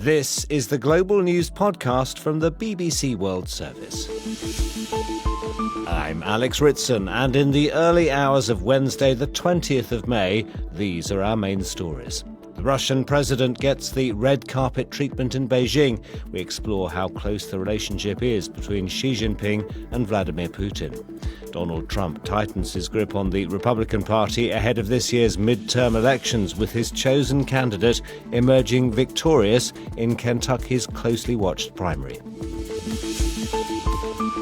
This is the Global News Podcast from the BBC World Service. I'm Alex Ritson, and in the early hours of Wednesday, the 20th of May, these are our main stories. The Russian president gets the red carpet treatment in Beijing. We explore how close the relationship is between Xi Jinping and Vladimir Putin. Donald Trump tightens his grip on the Republican Party ahead of this year's midterm elections, with his chosen candidate emerging victorious in Kentucky's closely watched primary.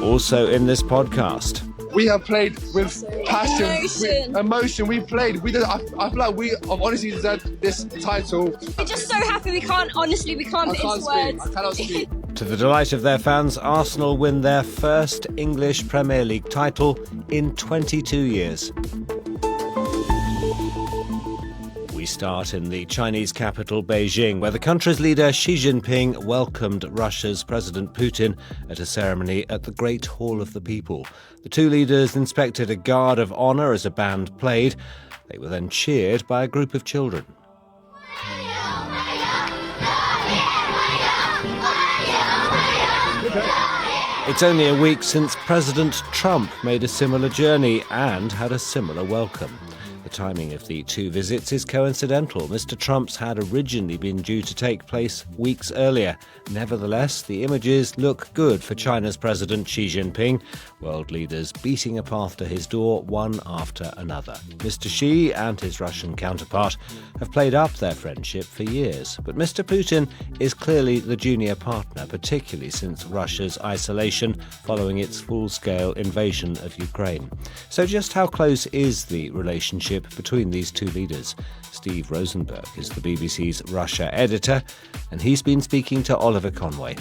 Also in this podcast, we have played with passion, with emotion. We played. I feel like we have honestly deserved this title. We're just so happy. We can't put into words. I cannot speak. To the delight of their fans, Arsenal win their first English Premier League title in 22 years. We start in the Chinese capital, Beijing, where the country's leader Xi Jinping welcomed Russia's President Putin at a ceremony at the Great Hall of the People. The two leaders inspected a guard of honour as a band played. They were then cheered by a group of children. It's only a week since President Trump made a similar journey and had a similar welcome. The timing of the two visits is coincidental. Mr. Trump's had originally been due to take place weeks earlier. Nevertheless, the images look good for China's President Xi Jinping, world leaders beating a path to his door one after another. Mr. Xi and his Russian counterpart have played up their friendship for years, but Mr. Putin is clearly the junior partner, particularly since Russia's isolation following its full-scale invasion of Ukraine. So just how close is the relationship between these two leaders? Steve Rosenberg is the BBC's Russia editor, and he's been speaking to Oliver Conway.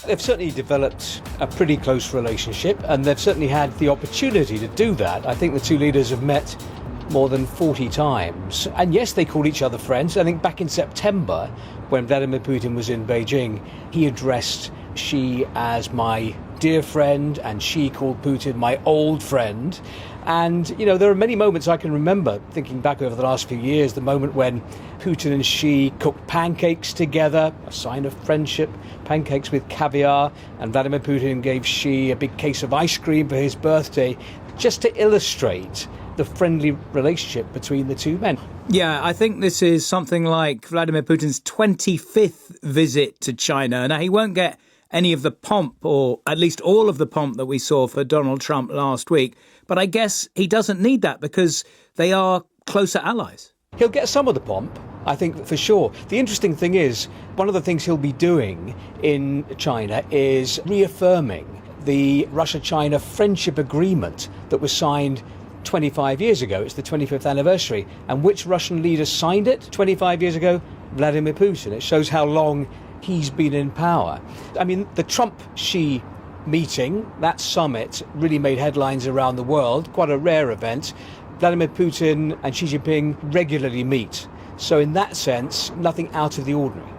They've certainly developed a pretty close relationship, and they've certainly had the opportunity to do that. I think the two leaders have met more than 40 times. And yes, they called each other friends. I think back in September, when Vladimir Putin was in Beijing, he addressed Xi as my dear friend, and Xi called Putin my old friend. And, you know, there are many moments I can remember, thinking back over the last few years, the moment when Putin and Xi cooked pancakes together, a sign of friendship, pancakes with caviar, and Vladimir Putin gave Xi a big case of ice cream for his birthday, just to illustrate the friendly relationship between the two men. Yeah, I think this is something like Vladimir Putin's 25th visit to China. Now, he won't get any of the pomp, or at least all of the pomp that we saw for Donald Trump last week. But I guess he doesn't need that because they are closer allies. He'll get some of the pomp, I think, for sure. The interesting thing is, one of the things he'll be doing in China is reaffirming the Russia-China friendship agreement that was signed 25 years ago. It's the 25th anniversary. And which Russian leader signed it 25 years ago? Vladimir Putin. It shows how long he's been in power. I mean, the Trump-Xi meeting, that summit, really made headlines around the world, quite a rare event. Vladimir Putin and Xi Jinping regularly meet. So in that sense, nothing out of the ordinary.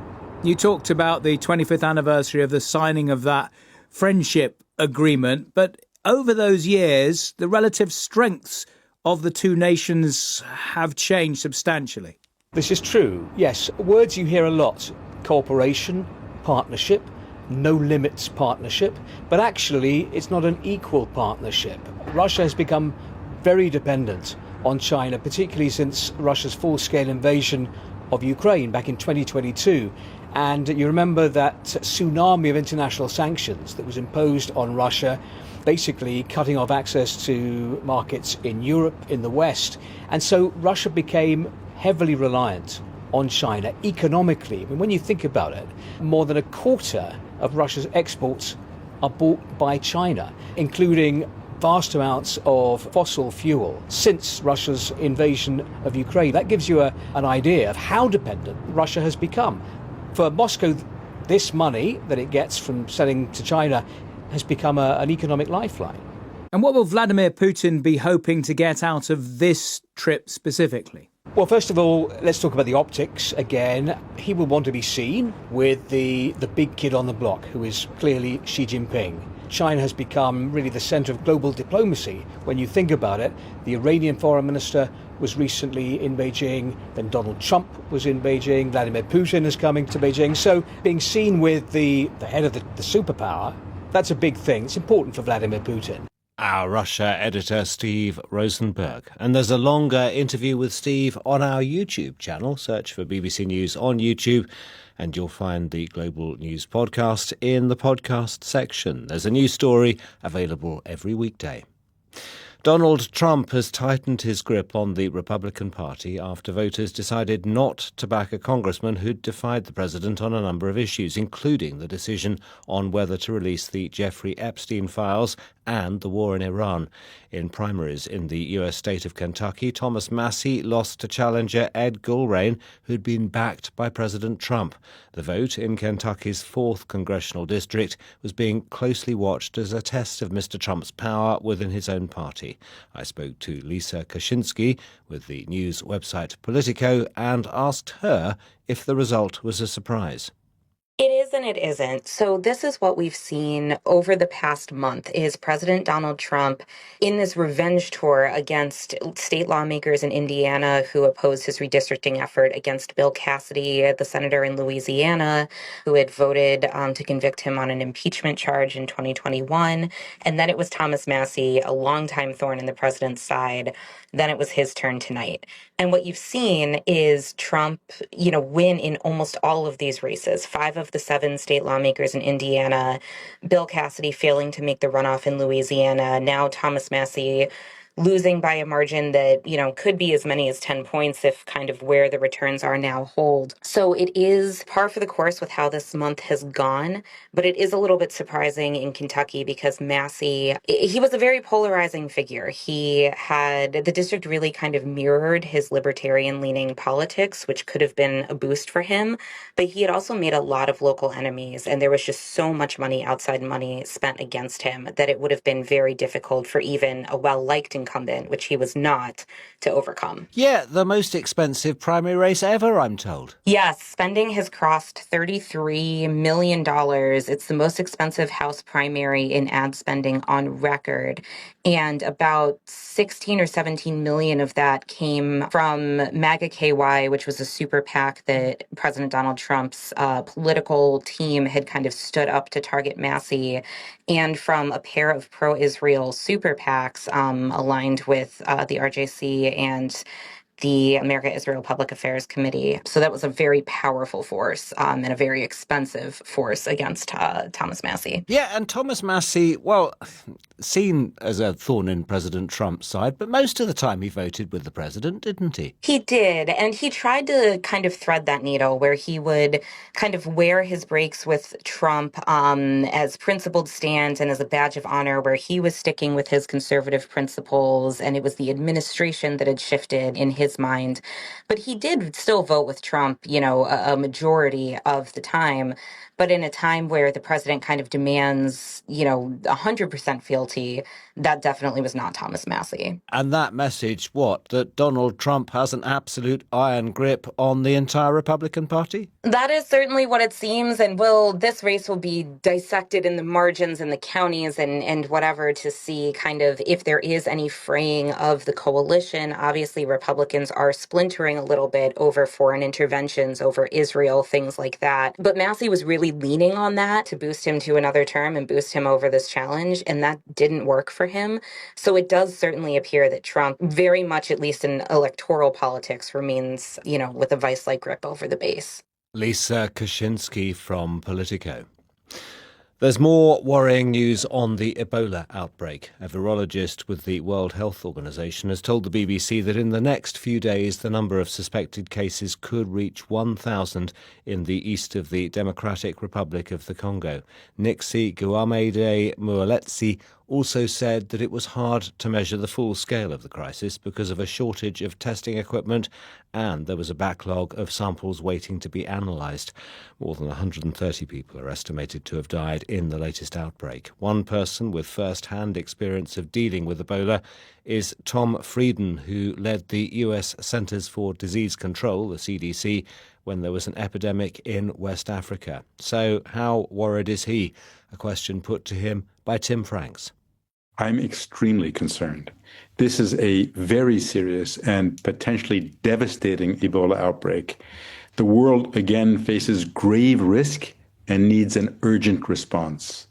You talked about the 25th anniversary of the signing of that friendship agreement, but over those years, the relative strengths of the two nations have changed substantially. This is true, yes. Words you hear a lot: cooperation, partnership, no limits partnership, but actually it's not an equal partnership. Russia has become very dependent on China, particularly since Russia's full-scale invasion of Ukraine back in 2022. And you remember that tsunami of international sanctions that was imposed on Russia, basically cutting off access to markets in Europe, in the West. And so Russia became heavily reliant on China economically. I mean, when you think about it, more than a quarter of Russia's exports are bought by China, including vast amounts of fossil fuel since Russia's invasion of Ukraine. That gives you an idea of how dependent Russia has become. For Moscow, this money that it gets from selling to China has become an economic lifeline. And what will Vladimir Putin be hoping to get out of this trip specifically? Well, first of all, let's talk about the optics again. He will want to be seen with the big kid on the block, who is clearly Xi Jinping. China has become really the centre of global diplomacy when you think about it. The Iranian foreign minister was recently in Beijing. Then Donald Trump was in Beijing. Vladimir Putin is coming to Beijing. So being seen with the head of the superpower, that's a big thing. It's important for Vladimir Putin. Our Russia editor, Steve Rosenberg. And there's a longer interview with Steve on our YouTube channel. Search for BBC News on YouTube and you'll find the Global News podcast in the podcast section. There's a new story available every weekday. Donald Trump has tightened his grip on the Republican Party after voters decided not to back a congressman who'd defied the president on a number of issues, including the decision on whether to release the Jeffrey Epstein files and the war in Iran. In primaries in the U.S. state of Kentucky, Thomas Massie lost to challenger Ed Gulrain, who'd been backed by President Trump. The vote in Kentucky's 4th congressional district was being closely watched as a test of Mr. Trump's power within his own party. I spoke to Lisa Kaczynski with the news website Politico and asked her if the result was a surprise. It is and it isn't. So this is what we've seen over the past month is President Donald Trump in this revenge tour against state lawmakers in Indiana who opposed his redistricting effort, against Bill Cassidy, the senator in Louisiana, who had voted to convict him on an impeachment charge in 2021. And then it was Thomas Massie, a longtime thorn in the president's side. Then it was his turn tonight. And what you've seen is Trump, win in almost all of these races. 5 of the 7 state lawmakers in Indiana, Bill Cassidy failing to make the runoff in Louisiana, now Thomas Massie losing by a margin that, could be as many as 10 points if kind of where the returns are now hold. So it is par for the course with how this month has gone, but it is a little bit surprising in Kentucky because Massie, he was a very polarizing figure. The district really kind of mirrored his libertarian-leaning politics, which could have been a boost for him, but he had also made a lot of local enemies, and there was just so much money, outside money, spent against him that it would have been very difficult for even a well-liked incumbent, which he was not, to overcome. Yeah, the most expensive primary race ever, I'm told. Yes, spending has crossed $33 million. It's the most expensive House primary in ad spending on record. And about 16 or 17 million of that came from MAGA KY, which was a super PAC that President Donald Trump's political team had kind of stood up to target Massie, and from a pair of pro-Israel super PACs aligned with the RJC and the America-Israel Public Affairs Committee. So that was a very powerful force and a very expensive force against Thomas Massie. Yeah, and Thomas Massie, well, seen as a thorn in President Trump's side, but most of the time he voted with the president, didn't he? He did, and he tried to kind of thread that needle where he would kind of wear his breaks with Trump as principled stands and as a badge of honor, where he was sticking with his conservative principles, and it was the administration that had shifted in his mind. But he did still vote with Trump, a majority of the time. But in a time where the president kind of demands, 100% fealty, that definitely was not Thomas Massie. And that message, what? That Donald Trump has an absolute iron grip on the entire Republican Party? That is certainly what it seems. And this race will be dissected in the margins and the counties and whatever to see kind of if there is any fraying of the coalition. Obviously, Republicans are splintering a little bit over foreign interventions, over Israel, things like that. But Massie was really leaning on that to boost him to another term and boost him over this challenge, and that didn't work for him. So it does certainly appear that Trump, very much at least in electoral politics, remains, with a vice-like grip over the base. Lisa Kaczynski from Politico. There's more worrying news on the Ebola outbreak. A virologist with the World Health Organization has told the BBC that in the next few days the number of suspected cases could reach 1,000 in the east of the Democratic Republic of the Congo. Nixie Guamede Mualetsi also said that it was hard to measure the full scale of the crisis because of a shortage of testing equipment, and there was a backlog of samples waiting to be analysed. More than 130 people are estimated to have died in the latest outbreak. One person with first-hand experience of dealing with Ebola is Tom Frieden, who led the US Centers for Disease Control, the CDC, when there was an epidemic in West Africa. So how worried is he? A question put to him by Tim Franks. I'm extremely concerned. This is a very serious and potentially devastating Ebola outbreak. The world again faces grave risk and needs an urgent response.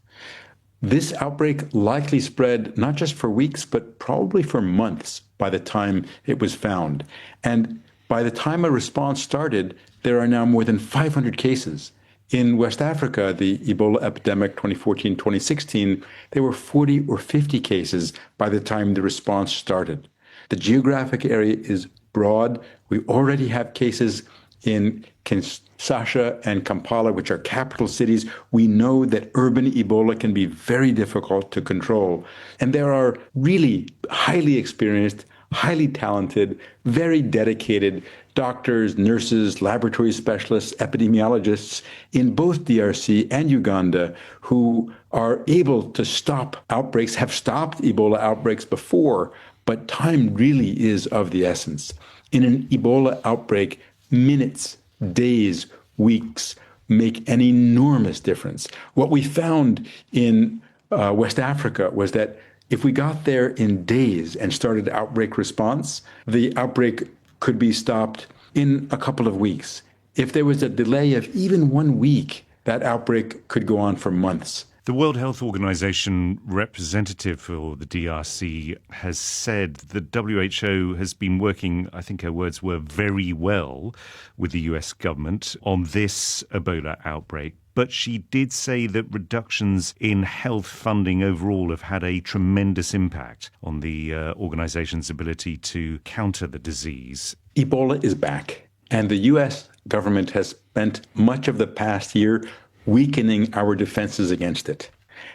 This outbreak likely spread not just for weeks, but probably for months by the time it was found. And by the time a response started, there are now more than 500 cases. In West Africa, the Ebola epidemic 2014-2016, there were 40 or 50 cases by the time the response started. The geographic area is broad. We already have cases in Kinshasa and Kampala, which are capital cities. We know that urban Ebola can be very difficult to control. And there are really highly experienced, highly talented, very dedicated doctors, nurses, laboratory specialists, epidemiologists in both DRC and Uganda who are able to stop outbreaks, have stopped Ebola outbreaks before, but time really is of the essence. In an Ebola outbreak, minutes, days, weeks make an enormous difference. What we found in West Africa was that if we got there in days and started outbreak response, the outbreak could be stopped in a couple of weeks. If there was a delay of even 1 week, that outbreak could go on for months. The World Health Organization representative for the DRC has said the WHO has been working, I think her words were, very well with the US government on this Ebola outbreak. But she did say that reductions in health funding overall have had a tremendous impact on the organization's ability to counter the disease. Ebola is back, and the US government has spent much of the past year weakening our defenses against it.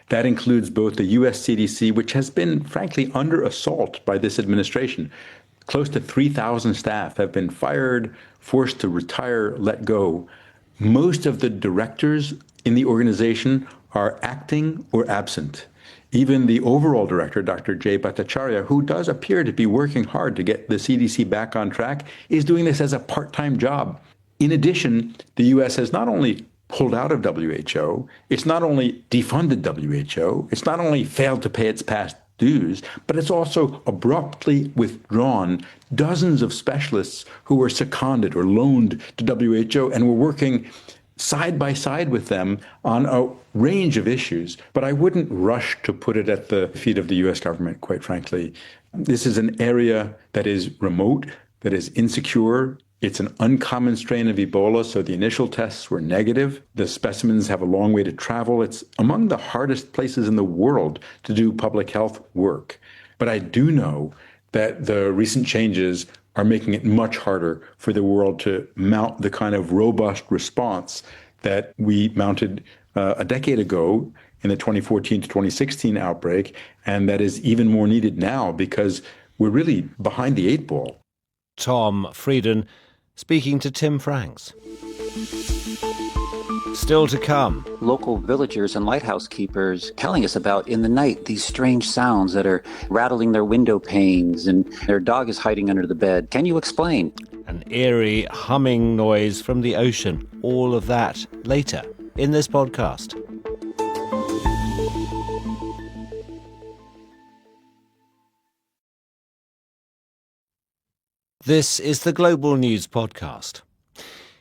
That includes both the US CDC, which has been, frankly, under assault by this administration. Close to 3,000 staff have been fired, forced to retire, let go. Most of the directors in the organization are acting or absent. Even the overall director, Dr. Jay Bhattacharya, who does appear to be working hard to get the CDC back on track, is doing this as a part-time job. In addition, the US has not only pulled out of WHO, it's not only defunded WHO, it's not only failed to pay its past dues, but it's also abruptly withdrawn dozens of specialists who were seconded or loaned to WHO and were working side by side with them on a range of issues. But I wouldn't rush to put it at the feet of the US government, quite frankly. This is an area that is remote, that is insecure. It's an uncommon strain of Ebola, so the initial tests were negative. The specimens have a long way to travel. It's among the hardest places in the world to do public health work. But I do know that the recent changes are making it much harder for the world to mount the kind of robust response that we mounted a decade ago in the 2014 to 2016 outbreak, and that is even more needed now because we're really behind the eight ball. Tom Frieden speaking to Tim Franks. Still to come. Local villagers and lighthouse keepers telling us about in the night these strange sounds that are rattling their window panes and their dog is hiding under the bed. Can you explain? An eerie humming noise from the ocean. All of that later in this podcast. This is the Global News Podcast.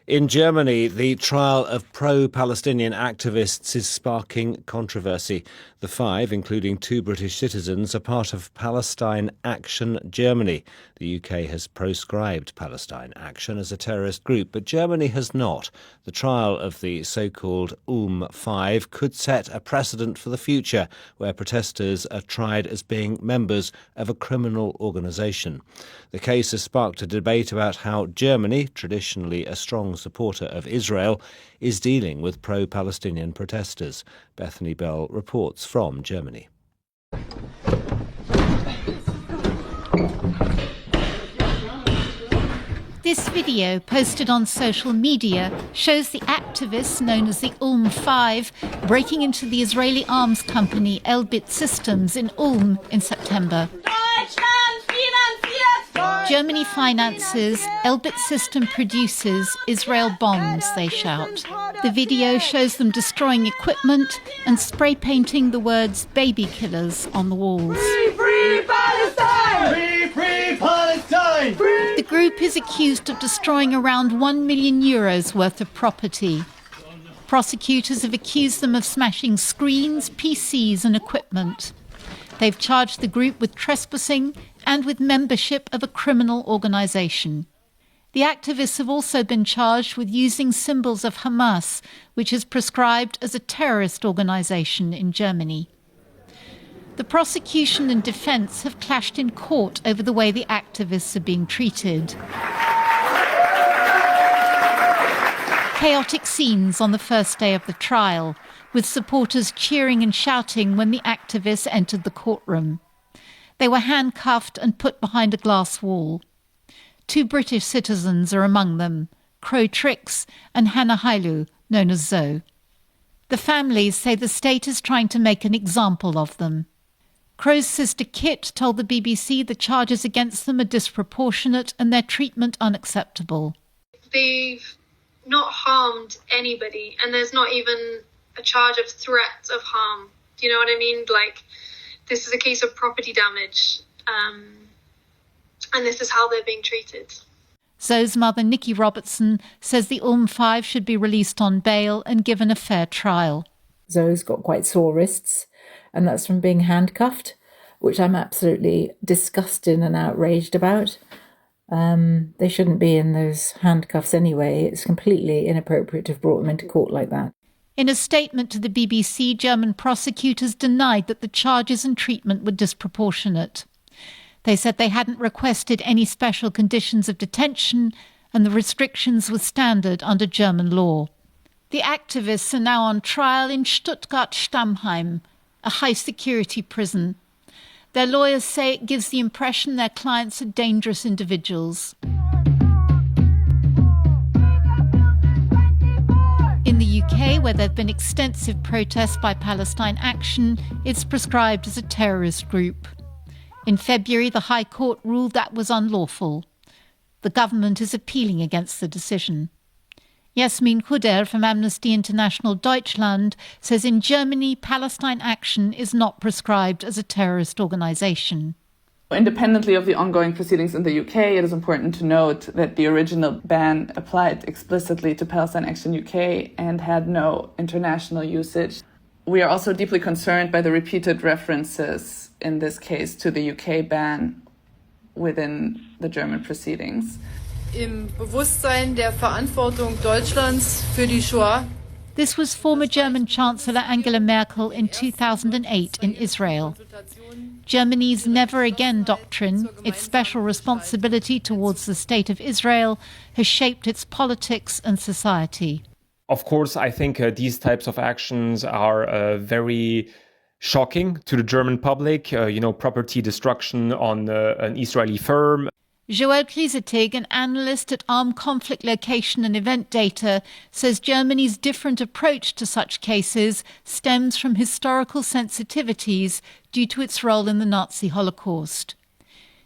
In Germany, the trial of pro-Palestinian activists is sparking controversy. The five, including 2 British citizens, are part of Palestine Action Germany. The UK has proscribed Palestine Action as a terrorist group, but Germany has not. The trial of the so-called Five could set a precedent for the future, where protesters are tried as being members of a criminal organisation. The case has sparked a debate about how Germany, traditionally a strong supporter of Israel, is dealing with pro-Palestinian protesters. Bethany Bell reports from Germany. This video, posted on social media, shows the activists known as the Five breaking into the Israeli arms company Elbit Systems in Ulm in September. Germany finances, Elbit system produces, Israel bombs, they shout. The video shows them destroying equipment and spray painting the words baby killers on the walls. Free, free Palestine! Free, free Palestine! Free! The group is accused of destroying around €1 million worth of property. Prosecutors have accused them of smashing screens, PCs and equipment. They've charged the group with trespassing and with membership of a criminal organisation. The activists have also been charged with using symbols of Hamas, which is prescribed as a terrorist organisation in Germany. The prosecution and defence have clashed in court over the way the activists are being treated. Chaotic scenes on the first day of the trial, with supporters cheering and shouting when the activists entered the courtroom. They were handcuffed and put behind a glass wall. 2 British citizens are among them, Crow Trix and Hannah Hailu, known as Zoe. The families say the state is trying to make an example of them. Crow's sister Kit told the BBC the charges against them are disproportionate and their treatment unacceptable. They've not harmed anybody, and there's not even a charge of threat of harm. Do you know what I mean? Like, this is a case of property damage, and this is how they're being treated. Zoe's mother, Nikki Robertson, says the Ulm-5 should be released on bail and given a fair trial. Zoe's got quite sore wrists, and that's from being handcuffed, which I'm absolutely disgusted and outraged about. They shouldn't be in those handcuffs anyway. It's completely inappropriate to have brought them into court like that. In a statement to the BBC, German prosecutors denied that the charges and treatment were disproportionate. They said they hadn't requested any special conditions of detention and the restrictions were standard under German law. The activists are now on trial in Stuttgart-Stammheim, a high-security prison. Their lawyers say it gives the impression their clients are dangerous individuals. In the UK, where there have been extensive protests by Palestine Action, it's prescribed as a terrorist group. In February, the High Court ruled that was unlawful. The government is appealing against the decision. Yasmin Khuder from Amnesty International Deutschland says in Germany, Palestine Action is not prescribed as a terrorist organisation. Independently of the ongoing proceedings in the UK, it is important to note that the original ban applied explicitly to Palestine Action UK and had no international usage. We are also deeply concerned by the repeated references in this case to the UK ban within the German proceedings. Im Bewusstsein der Verantwortung Deutschlands für die Shoah. This was former German Chancellor Angela Merkel in 2008 in Israel. Germany's Never Again doctrine, its special responsibility towards the State of Israel, has shaped its politics and society. Of course, I think these types of actions are very shocking to the German public. Property destruction on an Israeli firm. Joël Klisetig, an analyst at Armed Conflict Location and Event Data, says Germany's different approach to such cases stems from historical sensitivities due to its role in the Nazi Holocaust.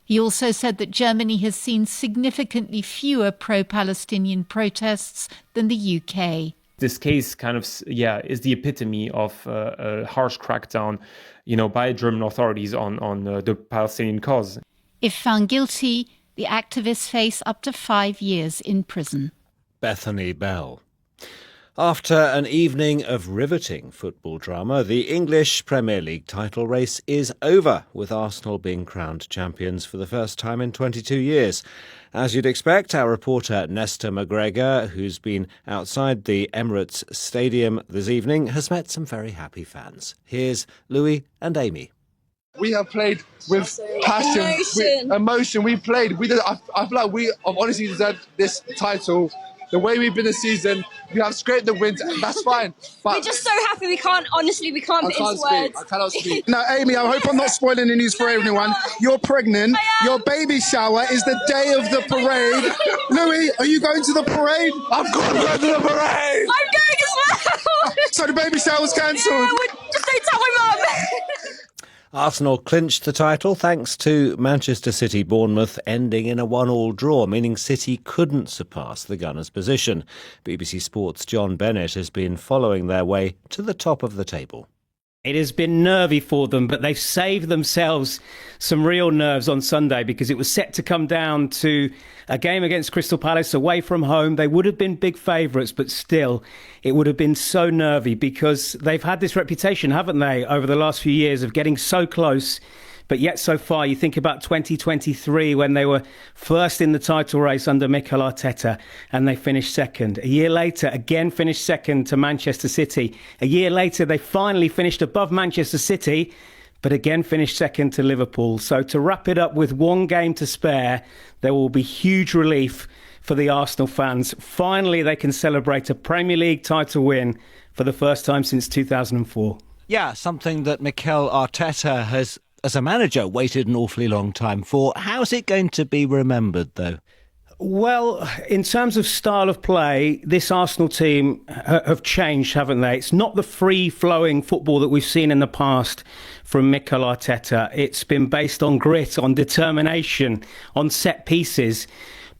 He also said that Germany has seen significantly fewer pro-Palestinian protests than the UK. This case kind of, is the epitome of a harsh crackdown, by German authorities on the Palestinian cause. If found guilty, the activists face up to 5 years in prison. Bethany Bell. After an evening of riveting football drama, the English Premier League title race is over, with Arsenal being crowned champions for the first time in 22 years. As you'd expect, our reporter Nesta McGregor, who's been outside the Emirates Stadium this evening, has met some very happy fans. Here's Louis and Amy. We have played with passion, with emotion. We played. I feel like we have honestly deserved this title. The way we've been this season, we have scraped the wins. That's fine. But we're just so happy. We can't put into words. I cannot speak. Now, Amy, I hope I'm not spoiling the news for everyone. You're pregnant. Your baby shower is the day of the parade. Louis, are you going to the parade? I've got to go to the parade. I'm going as well. So the baby shower's cancelled. Yeah, just don't tell my mum. Arsenal clinched the title thanks to Manchester City-Bournemouth ending in a 1-1 draw, meaning City couldn't surpass the Gunners' position. BBC Sport's John Bennett has been following their way to the top of the table. It has been nervy for them, but they've saved themselves some real nerves on Sunday because it was set to come down to a game against Crystal Palace away from home. They would have been big favourites, but still, it would have been so nervy because they've had this reputation, haven't they, over the last few years of getting so close. But yet so far, you think about 2023 when they were first in the title race under Mikel Arteta and they finished second. A year later, again finished second to Manchester City. A year later, they finally finished above Manchester City, but again finished second to Liverpool. So to wrap it up with one game to spare, there will be huge relief for the Arsenal fans. Finally, they can celebrate a Premier League title win for the first time since 2004. Yeah, something that Mikel Arteta has, as a manager, waited an awfully long time for. How's it going to be remembered, though? Well, in terms of style of play, this Arsenal team have changed, haven't they? It's not the free-flowing football that we've seen in the past from Mikel Arteta. It's been based on grit, on determination, on set pieces.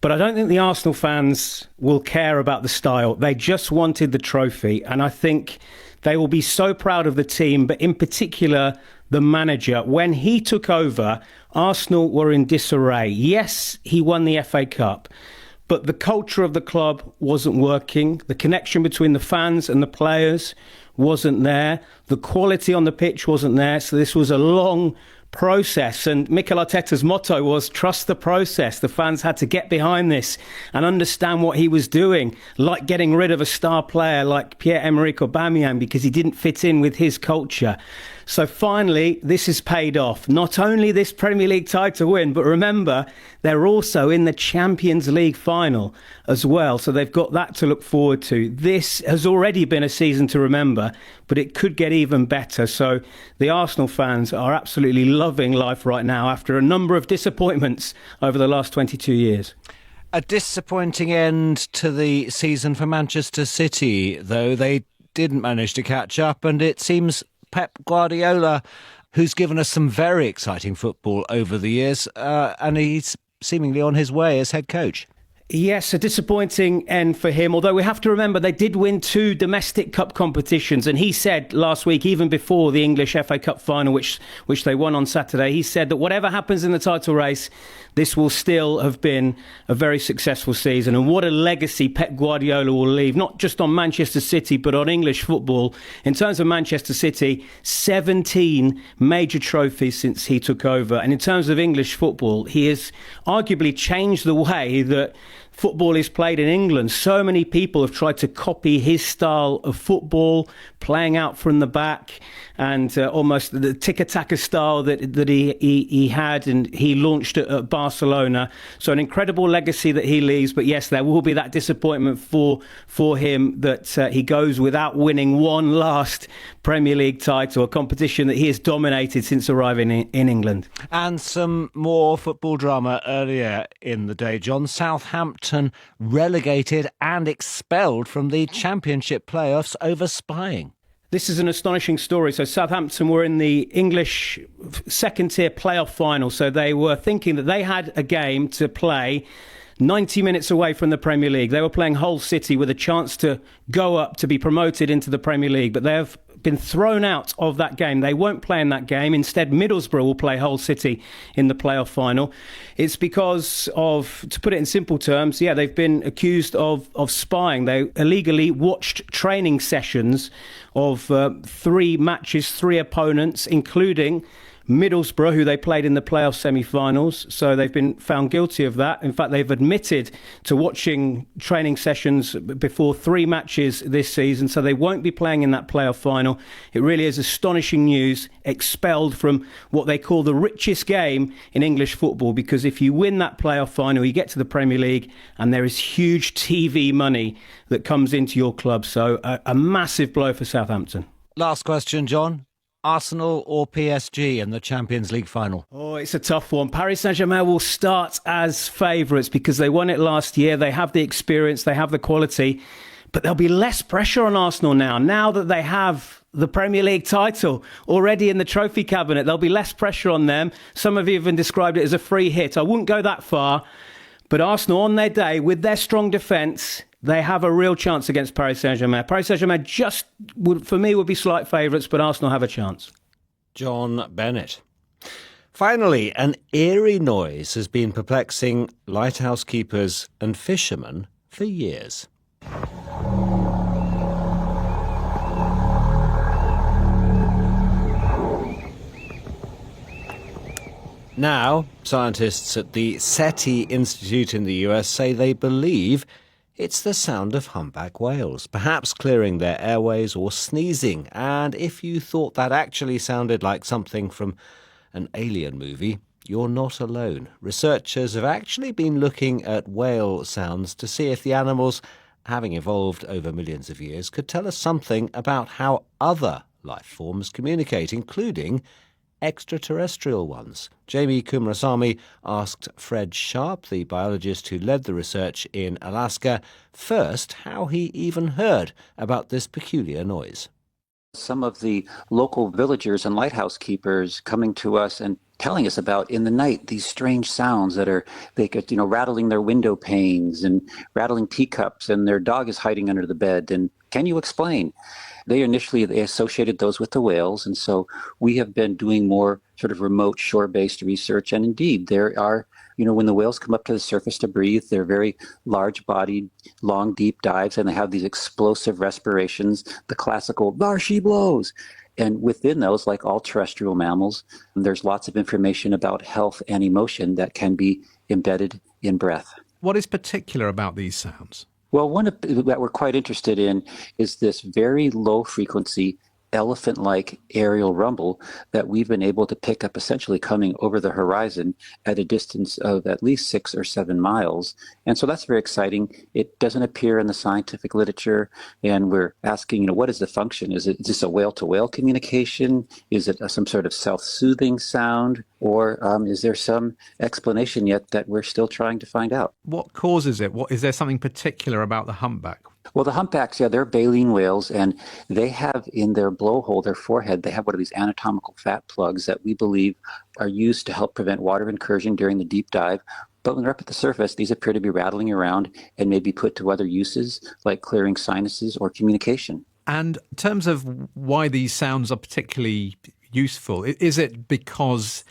But I don't think the Arsenal fans will care about the style. They just wanted the trophy, and I think they will be so proud of the team, but in particular the manager. When he took over, Arsenal were in disarray. Yes, he won the FA Cup, but the culture of the club wasn't working. The connection between the fans and the players wasn't there. The quality on the pitch wasn't there. So this was a long process, and Mikel Arteta's motto was trust the process. The fans had to get behind this and understand what he was doing, like getting rid of a star player like Pierre-Emerick Aubameyang because he didn't fit in with his culture. So finally, this has paid off. Not only this Premier League title win, but remember, they're also in the Champions League final as well. So they've got that to look forward to. This has already been a season to remember, but it could get even better. So the Arsenal fans are absolutely loving life right now after a number of disappointments over the last 22 years. A disappointing end to the season for Manchester City, though. They didn't manage to catch up, and it seems Pep Guardiola, who's given us some very exciting football over the years, and he's seemingly on his way as head coach. Yes, a disappointing end for him, although we have to remember they did win 2 domestic cup competitions, and he said last week, even before the English FA Cup final, which they won on Saturday, he said that whatever happens in the title race, this will still have been a very successful season. And what a legacy Pep Guardiola will leave, not just on Manchester City, but on English football. In terms of Manchester City, 17 major trophies since he took over. And in terms of English football, he has arguably changed the way that football is played in England. So many people have tried to copy his style of football, playing out from the back, and almost the tiki-taka style that he had, and he launched at Barcelona. So an incredible legacy that he leaves. But yes, there will be that disappointment for him that he goes without winning one last Premier League title, a competition that he has dominated since arriving in England. And some more football drama earlier in the day, John. Southampton relegated and expelled from the Championship playoffs over spying. This is an astonishing story. So Southampton were in the English second-tier playoff final. So they were thinking that they had a game to play 90 minutes away from the Premier League. They were playing Hull City with a chance to go up to be promoted into the Premier League. But they have been thrown out of that game. They won't play in that game. Instead, Middlesbrough will play Hull City in the playoff final. It's because of, to put it in simple terms, they've been accused of spying. They illegally watched training sessions of 3 matches, 3 opponents, including Middlesbrough, who they played in the playoff semi-finals. So they've been found guilty of that. In fact, they've admitted to watching training sessions before 3 matches this season. So they won't be playing in that playoff final. It really is astonishing news. Expelled from what they call the richest game in English football, because if you win that playoff final, you get to the Premier League and there is huge TV money that comes into your club. So a massive blow for Southampton. Last question, John. Arsenal or PSG in the Champions League final? Oh, it's a tough one. Paris Saint-Germain will start as favourites because they won it last year. They have the experience, they have the quality, but there'll be less pressure on Arsenal now that they have the Premier League title already in the trophy cabinet. There'll be less pressure on them. Some of you even described it as a free hit. I wouldn't go that far. But Arsenal, on their day, with their strong defence, they have a real chance against Paris Saint-Germain. Paris Saint-Germain for me, would be slight favourites, but Arsenal have a chance. John Bennett. Finally, an eerie noise has been perplexing lighthouse keepers and fishermen for years. Now, scientists at the SETI Institute in the US say they believe it's the sound of humpback whales, perhaps clearing their airways or sneezing. And if you thought that actually sounded like something from an alien movie, you're not alone. Researchers have actually been looking at whale sounds to see if the animals, having evolved over millions of years, could tell us something about how other life forms communicate, including extraterrestrial ones. Jamie Kumarasamy asked Fred Sharp, the biologist who led the research in Alaska, first how he even heard about this peculiar noise. Some of the local villagers and lighthouse keepers coming to us and telling us about in the night these strange sounds that are rattling their window panes and rattling teacups, and their dog is hiding under the bed. And can you explain? They associated those with the whales, and so we have been doing more sort of remote shore-based research. And indeed, there are, when the whales come up to the surface to breathe, they're very large-bodied, long, deep dives, and they have these explosive respirations, the classical, "There she blows." And within those, like all terrestrial mammals, there's lots of information about health and emotion that can be embedded in breath. What is particular about these sounds? Well, one that we're quite interested in is this very low-frequency, elephant-like aerial rumble that we've been able to pick up essentially coming over the horizon at a distance of at least 6 or 7 miles. And so that's very exciting. It doesn't appear in the scientific literature, and we're asking, what is the function? Is this a whale-to-whale communication? Is it some sort of self-soothing sound? Or is there some explanation yet that we're still trying to find out? What causes it? Is there something particular about the humpback? Well, the humpbacks, they're baleen whales, and they have in their blowhole, their forehead, they have one of these anatomical fat plugs that we believe are used to help prevent water incursion during the deep dive. But when they're up at the surface, these appear to be rattling around and may be put to other uses, like clearing sinuses or communication. And in terms of why these sounds are particularly useful, is it because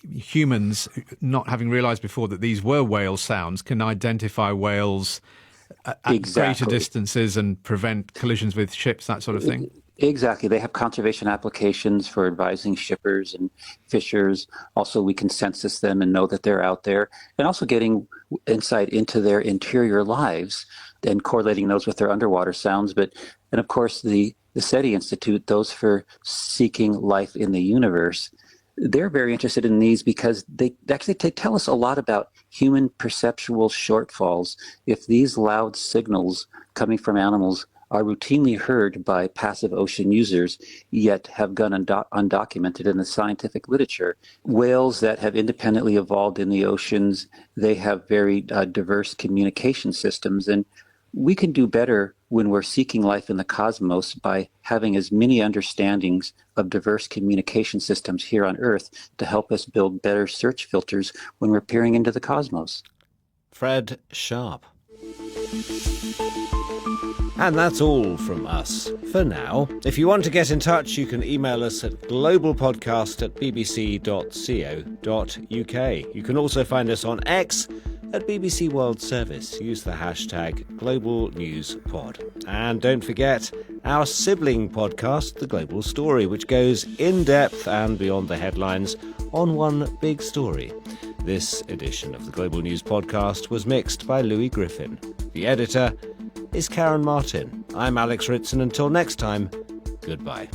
humans, not having realized before that these were whale sounds, can identify whales at greater distances and prevent collisions with ships, that sort of thing? Exactly. They have conservation applications for advising shippers and fishers. Also, we can census them and know that they're out there, and also getting insight into their interior lives and correlating those with their underwater sounds. And of course, the SETI Institute, those for seeking life in the universe, they're very interested in these because they tell us a lot about human perceptual shortfalls. If these loud signals coming from animals are routinely heard by passive ocean users, yet have gone undocumented in the scientific literature, whales that have independently evolved in the oceans, they have very diverse communication systems. And we can do better when we're seeking life in the cosmos by having as many understandings of diverse communication systems here on Earth to help us build better search filters when we're peering into the cosmos. Fred Sharp. And that's all from us for now. If you want to get in touch, you can email us at globalpodcast@bbc.co.uk. You can also find us on X at BBC World Service. Use the hashtag #GlobalNewsPod. And don't forget our sibling podcast, The Global Story, which goes in depth and beyond the headlines on one big story. This edition of the Global News Podcast was mixed by Louis Griffin. The editor is Karen Martin. I'm Alex Ritson. Until next time, goodbye.